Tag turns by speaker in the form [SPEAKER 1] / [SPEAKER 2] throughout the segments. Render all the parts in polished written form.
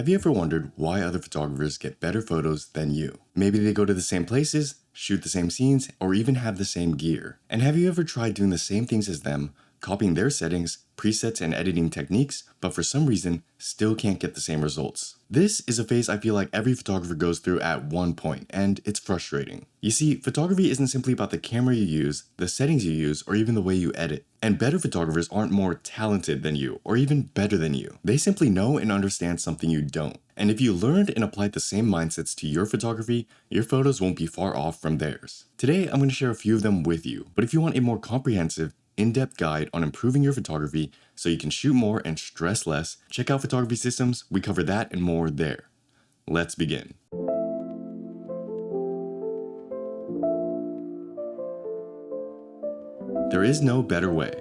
[SPEAKER 1] Have you ever wondered why other photographers get better photos than you? Maybe they go to the same places, shoot the same scenes, or even have the same gear. And have you ever tried doing the same things as them, copying their settings, presets, and editing techniques, but for some reason still can't get the same results? This is a phase I feel like every photographer goes through at one point, and it's frustrating. You see, photography isn't simply about the camera you use, the settings you use, or even the way you edit. And better photographers aren't more talented than you, or even better than you. They simply know and understand something you don't. And if you learned and applied the same mindsets to your photography, your photos won't be far off from theirs. Today, I'm going to share a few of them with you. But if you want a more comprehensive, in-depth guide on improving your photography so you can shoot more and stress less, check out Photography Systems. We cover that and more there. Let's begin. There is no better way.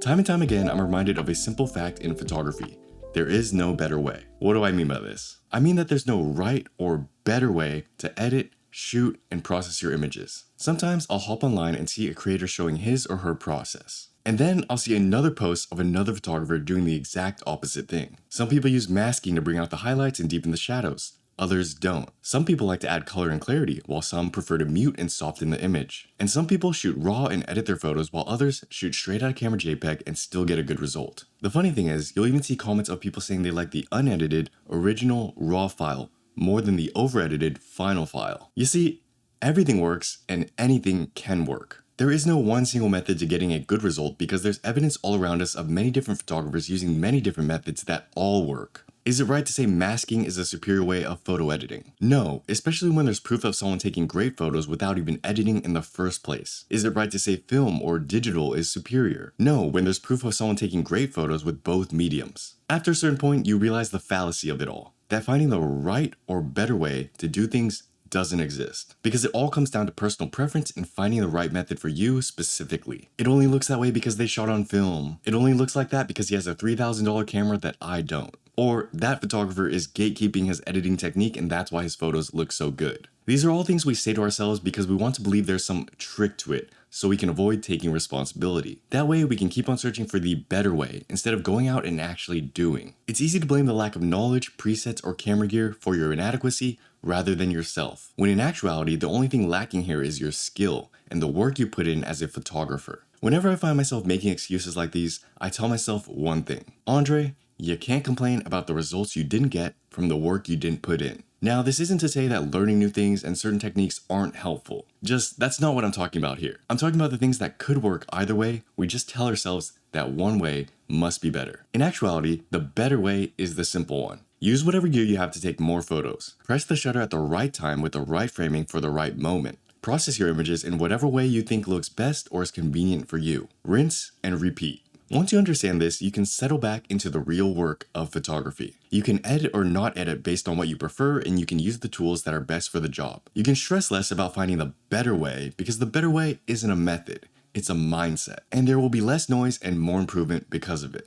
[SPEAKER 1] Time and time again, I'm reminded of a simple fact in photography. There is no better way. What do I mean by this? I mean that there's no right or better way to edit, shoot, and process your images. Sometimes I'll hop online and see a creator showing his or her process. And then I'll see another post of another photographer doing the exact opposite thing. Some people use masking to bring out the highlights and deepen the shadows. Others don't. Some people like to add color and clarity, while some prefer to mute and soften the image. And some people shoot raw and edit their photos, while others shoot straight out of camera JPEG and still get a good result. The funny thing is, you'll even see comments of people saying they like the unedited, original, raw file more than the over-edited final file. You see, everything works and anything can work. There is no one single method to getting a good result because there's evidence all around us of many different photographers using many different methods that all work. Is it right to say masking is a superior way of photo editing? No, especially when there's proof of someone taking great photos without even editing in the first place. Is it right to say film or digital is superior? No, when there's proof of someone taking great photos with both mediums. After a certain point, you realize the fallacy of it all. That finding the right or better way to do things doesn't exist. Because it all comes down to personal preference and finding the right method for you specifically. It only looks that way because they shot on film. It only looks like that because he has a $3,000 camera that I don't. Or that photographer is gatekeeping his editing technique and that's why his photos look so good. These are all things we say to ourselves because we want to believe there's some trick to it so we can avoid taking responsibility. That way we can keep on searching for the better way instead of going out and actually doing. It's easy to blame the lack of knowledge, presets, or camera gear for your inadequacy rather than yourself, when in actuality the only thing lacking here is your skill and the work you put in as a photographer. Whenever I find myself making excuses like these, I tell myself one thing: Andre, you can't complain about the results you didn't get from the work you didn't put in. Now, this isn't to say that learning new things and certain techniques aren't helpful. That's not what I'm talking about here. I'm talking about the things that could work either way. We just tell ourselves that one way must be better. In actuality, the better way is the simple one. Use whatever gear you have to take more photos. Press the shutter at the right time with the right framing for the right moment. Process your images in whatever way you think looks best or is convenient for you. Rinse and repeat. Once you understand this, you can settle back into the real work of photography. You can edit or not edit based on what you prefer, and you can use the tools that are best for the job. You can stress less about finding the better way because the better way isn't a method, it's a mindset. And there will be less noise and more improvement because of it.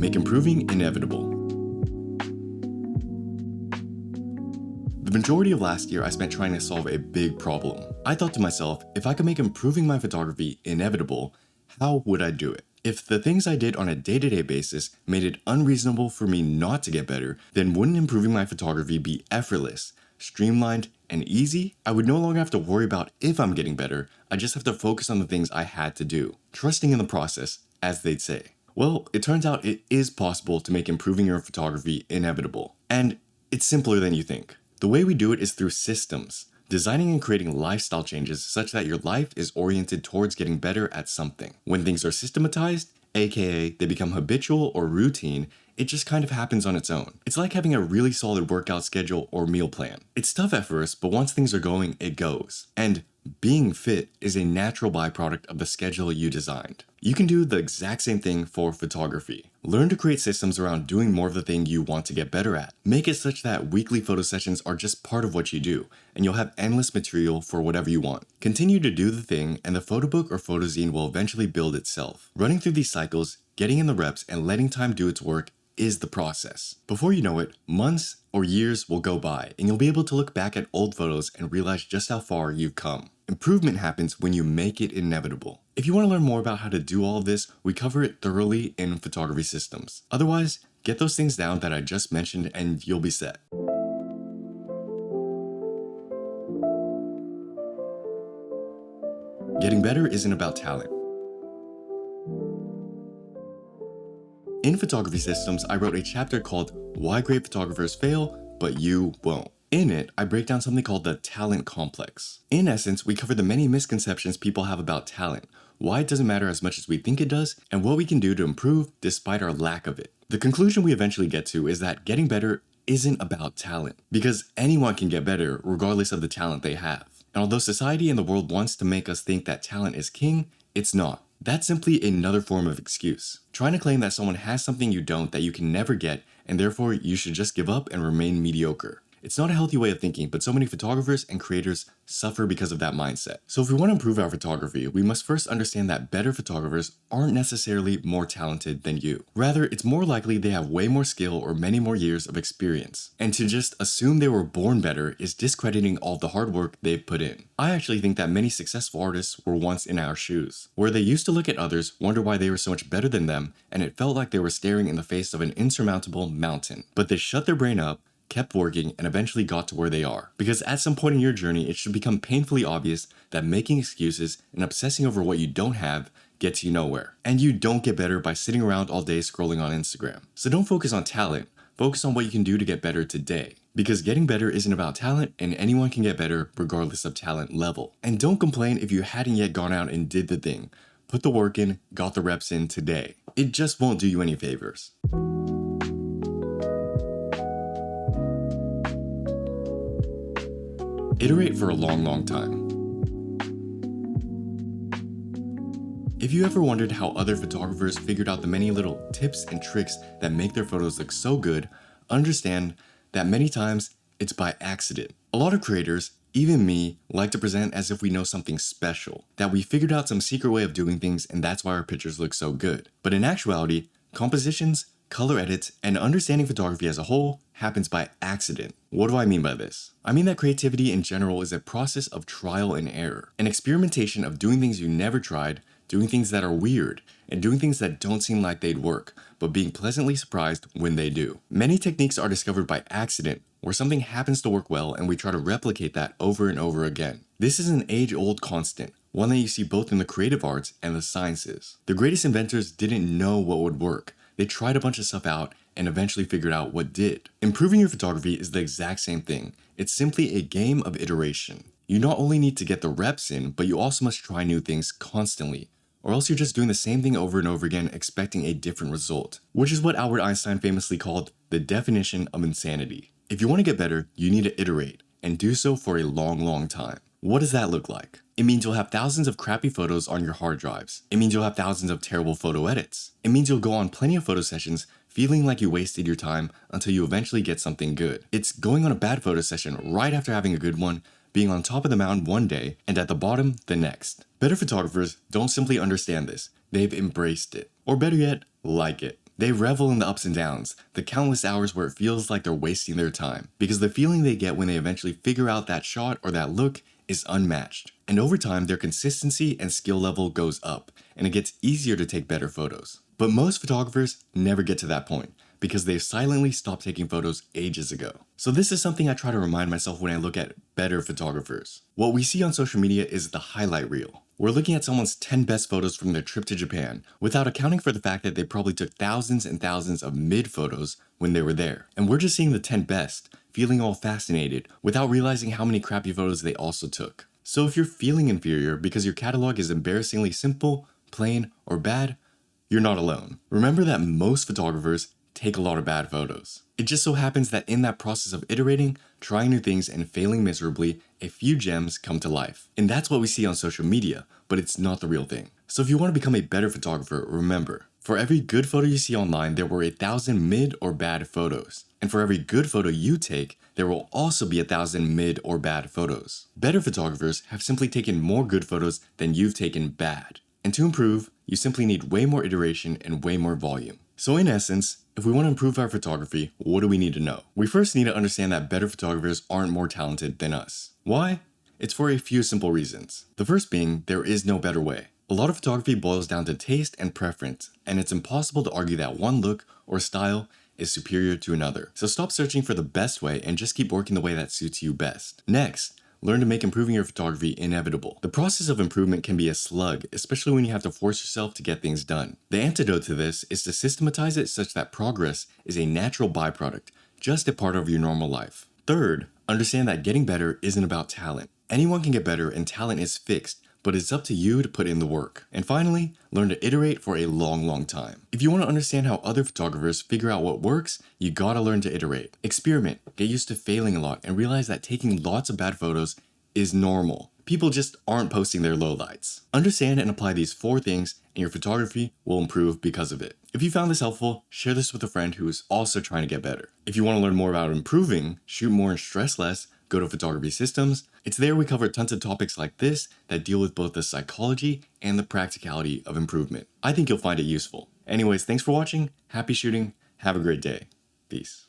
[SPEAKER 1] Make improving inevitable. The majority of last year I spent trying to solve a big problem. I thought to myself, if I could make improving my photography inevitable, how would I do it? If the things I did on a day-to-day basis made it unreasonable for me not to get better, then wouldn't improving my photography be effortless, streamlined, and easy? I would no longer have to worry about if I'm getting better, I just have to focus on the things I had to do, trusting in the process, as they'd say. Well, it turns out it is possible to make improving your photography inevitable. And it's simpler than you think. The way we do it is through systems, designing and creating lifestyle changes such that your life is oriented towards getting better at something. When things are systematized, aka they become habitual or routine, it just kind of happens on its own. It's like having a really solid workout schedule or meal plan. It's tough at first, but once things are going, it goes. And being fit is a natural byproduct of the schedule you designed. You can do the exact same thing for photography. Learn to create systems around doing more of the thing you want to get better at. Make it such that weekly photo sessions are just part of what you do, and you'll have endless material for whatever you want. Continue to do the thing, and the photo book or photo zine will eventually build itself. Running through these cycles, getting in the reps, and letting time do its work is the process. Before you know it, months or years will go by, and you'll be able to look back at old photos and realize just how far you've come. Improvement happens when you make it inevitable. If you want to learn more about how to do all of this, we cover it thoroughly in photography systems. Otherwise, get those things down that I just mentioned and you'll be set. Getting better isn't about talent. In photography systems, I wrote a chapter called Why Great Photographers Fail, But You Won't. In it, I break down something called the talent complex. In essence, we cover the many misconceptions people have about talent, why it doesn't matter as much as we think it does, and what we can do to improve despite our lack of it. The conclusion we eventually get to is that getting better isn't about talent, because anyone can get better regardless of the talent they have. And although society and the world wants to make us think that talent is king, it's not. That's simply another form of excuse. Trying to claim that someone has something you don't that you can never get, and therefore you should just give up and remain mediocre. It's not a healthy way of thinking, but so many photographers and creators suffer because of that mindset. So if we want to improve our photography, we must first understand that better photographers aren't necessarily more talented than you. Rather, it's more likely they have way more skill or many more years of experience. And to just assume they were born better is discrediting all the hard work they've put in. I actually think that many successful artists were once in our shoes, where they used to look at others, wonder why they were so much better than them, and it felt like they were staring in the face of an insurmountable mountain. But they shut their brain up, kept working, and eventually got to where they are. Because at some point in your journey, it should become painfully obvious that making excuses and obsessing over what you don't have gets you nowhere. And you don't get better by sitting around all day scrolling on Instagram. So don't focus on talent, focus on what you can do to get better today. Because getting better isn't about talent, and anyone can get better regardless of talent level. And don't complain if you hadn't yet gone out and did the thing. Put the work in, got the reps in today. It just won't do you any favors. Iterate for a long time. If you ever wondered how other photographers figured out the many little tips and tricks that make their photos look so good, understand that many times it's by accident. A lot of creators, even me, like to present as if we know something special, that we figured out some secret way of doing things and that's why our pictures look so good. But in actuality, compositions, color edits, and understanding photography as a whole happens by accident. What do I mean by this? I mean that creativity in general is a process of trial and error, an experimentation of doing things you never tried, doing things that are weird, and doing things that don't seem like they'd work, but being pleasantly surprised when they do. Many techniques are discovered by accident, where something happens to work well and we try to replicate that over and over again. This is an age-old constant, one that you see both in the creative arts and the sciences. The greatest inventors didn't know what would work. They tried a bunch of stuff out and eventually figured out what did. Improving your photography is the exact same thing. It's simply a game of iteration. You not only need to get the reps in, but you also must try new things constantly, or else you're just doing the same thing over and over again expecting a different result, which is what Albert Einstein famously called the definition of insanity. If you want to get better, you need to iterate, and do so for a long time. What does that look like? It means you'll have thousands of crappy photos on your hard drives. It means you'll have thousands of terrible photo edits. It means you'll go on plenty of photo sessions feeling like you wasted your time until you eventually get something good. It's going on a bad photo session right after having a good one, being on top of the mountain one day and at the bottom the next. Better photographers don't simply understand this, they've embraced it. Or better yet, like it. They revel in the ups and downs, the countless hours where it feels like they're wasting their time, because the feeling they get when they eventually figure out that shot or that look is unmatched. And over time, their consistency and skill level goes up, and it gets easier to take better photos. But most photographers never get to that point, because they've silently stopped taking photos ages ago. So this is something I try to remind myself when I look at better photographers. What we see on social media is the highlight reel. We're looking at someone's 10 best photos from their trip to Japan, without accounting for the fact that they probably took thousands and thousands of mid photos when they were there. And we're just seeing the 10 best, feeling all fascinated, without realizing how many crappy photos they also took. So if you're feeling inferior because your catalog is embarrassingly simple, plain, or bad, you're not alone. Remember that most photographers take a lot of bad photos. It just so happens that in that process of iterating, trying new things, and failing miserably, a few gems come to life. And that's what we see on social media, but it's not the real thing. So if you want to become a better photographer, remember, for every good photo you see online, there were 1,000 mid or bad photos. And for every good photo you take, there will also be 1,000 mid or bad photos. Better photographers have simply taken more good photos than you've taken bad. And to improve, you simply need way more iteration and way more volume. So in essence, if we want to improve our photography, what do we need to know? We first need to understand that better photographers aren't more talented than us. Why? It's for a few simple reasons. The first being, there is no better way. A lot of photography boils down to taste and preference, and it's impossible to argue that one look or style is superior to another. So stop searching for the best way and just keep working the way that suits you best. Next, learn to make improving your photography inevitable. The process of improvement can be a slug, especially when you have to force yourself to get things done. The antidote to this is to systematize it such that progress is a natural byproduct, just a part of your normal life. Third, understand that getting better isn't about talent. Anyone can get better and talent is fixed, but it's up to you to put in the work. And finally, learn to iterate for a long time. If you want to understand how other photographers figure out what works, you gotta learn to iterate. Experiment, get used to failing a lot, and realize that taking lots of bad photos is normal. People just aren't posting their lowlights. Understand and apply these 4 things, and your photography will improve because of it. If you found this helpful, share this with a friend who is also trying to get better. If you want to learn more about improving, shoot more and stress less, go to Photography Systems. It's there we cover tons of topics like this that deal with both the psychology and the practicality of improvement. I think you'll find it useful. Anyways, thanks for watching, happy shooting, have a great day. Peace.